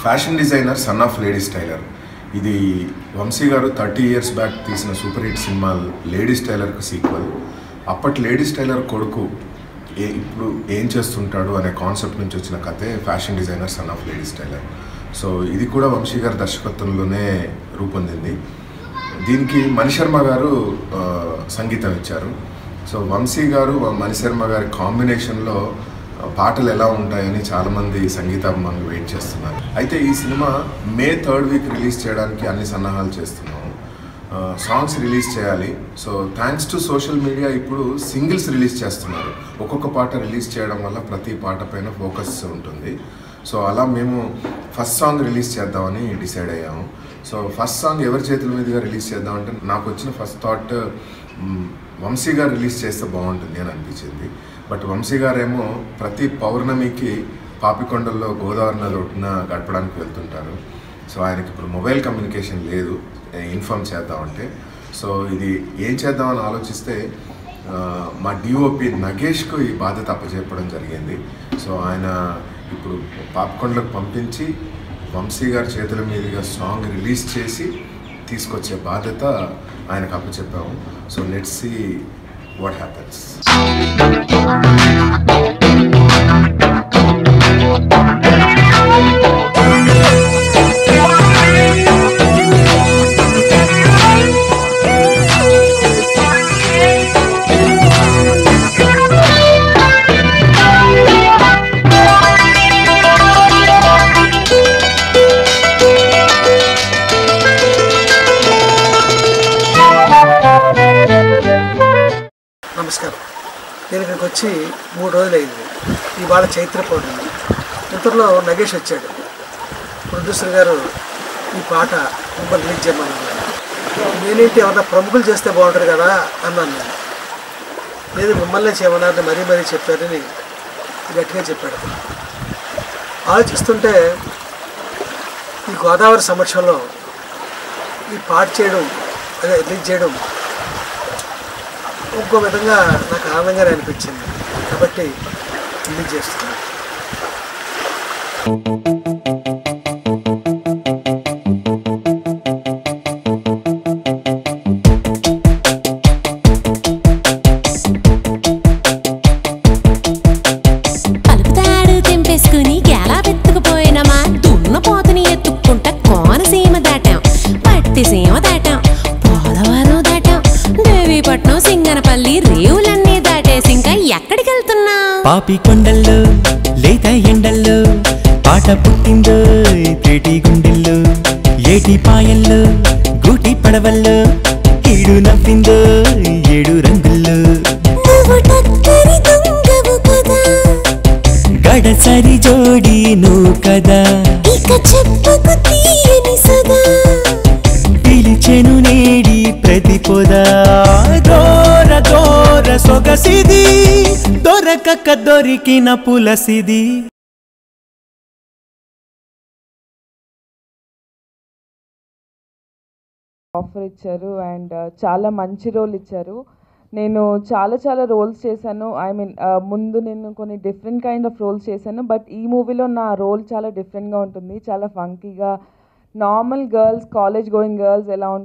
Fashion designer son of lady styler. ఇది వంశీ గారు 30 years back తీసిన సూపర్ హిట్ సినిమా లేడీ స్టైలర్కి సీక్వెల్. అప్పటి లేడీ స్టైలర్ కొడుకు ఇప్పుడు ఏం చేస్తుంటాడు అనే కాన్సెప్ట్ నుంచి వచ్చిన కథే fashion designer son of lady styler. So ఇది కూడా వంశీ గారి దర్శకత్వంలోనే రూపొందింది. దీనికి మణిశర్మ గారు సంగీతం ఇచ్చారు. సో వంశీ గారు మణిశర్మ గారి కాంబినేషన్లో పాటలు ఎలా ఉంటాయని చాలామంది సంగీతాభిమానులు వెయిట్ చేస్తున్నారు. అయితే ఈ సినిమా May 3rd రిలీజ్ చేయడానికి అన్ని సన్నాహాలు చేస్తున్నాము. సాంగ్స్ రిలీజ్ చేయాలి. So thanks to social media ఇప్పుడు సింగిల్స్ రిలీజ్ చేస్తున్నారు. ఒక్కొక్క పాట రిలీజ్ చేయడం వల్ల ప్రతి పాట పైన ఫోకస్ ఉంటుంది. సో అలా మేము ఫస్ట్ సాంగ్ రిలీజ్ చేద్దామని డిసైడ్ అయ్యాము. సో ఫస్ట్ సాంగ్ ఎవరి చేతుల మీదుగా రిలీజ్ చేద్దామంటే నాకు వచ్చిన ఫస్ట్ థాట్ వంశీ గారు రిలీజ్ చేస్తే బాగుంటుంది అని అనిపించింది. బట్ వంశీ గారేమో ప్రతి పౌర్ణమికి పాపికొండల్లో గోదావరి నది ఒడ్డున గడపడానికి వెళ్తుంటారు. సో ఆయనకి ఇప్పుడు మొబైల్ కమ్యూనికేషన్ లేదు ఇన్ఫార్మ్ చేద్దామంటే. సో ఇది ఏం చేద్దామని ఆలోచిస్తే మా డిఓపి నగేష్కు ఈ బాధ్యత అప్పచెప్పడం జరిగింది. సో ఆయన ఇప్పుడు పాపికొండలకు పంపించి వంశీ గారి చేతుల మీదుగా సాంగ్ రిలీజ్ చేసి తీసుకొచ్చే బాధ్యత ఆయనకు అప్పచెప్పాము. So let's see what happens. నమస్కారం. నేను ఇక్కడికి వచ్చి 3 రోజులు అయింది. ఇవాళ చైత్ర పౌర్ణమి. ఇంతలో నగేష్ వచ్చాడు. ప్రొడ్యూసర్ గారు ఈ పాట మిమ్మల్ని రిలీజ్ చేయమన్నారు. నేనేంటి ఏమన్నా ప్రముఖులు చేస్తే బాగుంటుంది కదా అన్నాను. నేను లేదు మిమ్మల్నే చేయమన్నారు, మరీ చెప్పారని గట్టిగా చెప్పాడు. ఆలోచిస్తుంటే ఈ గోదావరి సమక్షంలో ఈ పాట చేయడం అదే రిలీజ్ చేయడం ఇంకో విధంగా నాకు ఆనందంగానే అనిపించింది. కాబట్టి రిలీజ్ చేస్తున్నాను. పలుపుతాడు తెంపేసుకుని గేలా పెట్టుకుపోయినమా దున్నపోతుని ఎత్తుక్కుంటా కోనసీమ దాటాం, పట్టిసీమ దాటాం, పోలవరం దాటాం, దేవీపట్నం, సింగనపల్లి, రేవులన్నీ దాటేసి ఇంకా ఎక్కడికి వెళ్తున్నా? పాపికొండల్లో లేత ఎండల్లో పాట పుట్టిందో తేటి గుండెల్లో, ఏటి పాయల్లో గూటి పడవల్లో ఈడు నవ్విందో 7 రంగుల్లో. గడసరి జోడి నువ్వు కదా, ఇక చెప్పుకు తీయని సదా, పిలిచెను నేడి ప్రతి పొదా. దోర దోర సొగసిది, దొరకక దొరికిన పులసిది. ఆఫర్ ఇచ్చారు అండ్ చాలా మంచి రోల్ ఇచ్చారు. నేను చాలా రోల్స్ చేశాను. ముందు నేను కొన్ని డిఫరెంట్ కైండ్ ఆఫ్ రోల్స్ చేశాను. బట్ ఈ మూవీలో నా రోల్ చాలా డిఫరెంట్గా ఉంటుంది. చాలా ఫంకీగా, normal girls, college going girls ఎలా ఉంటారు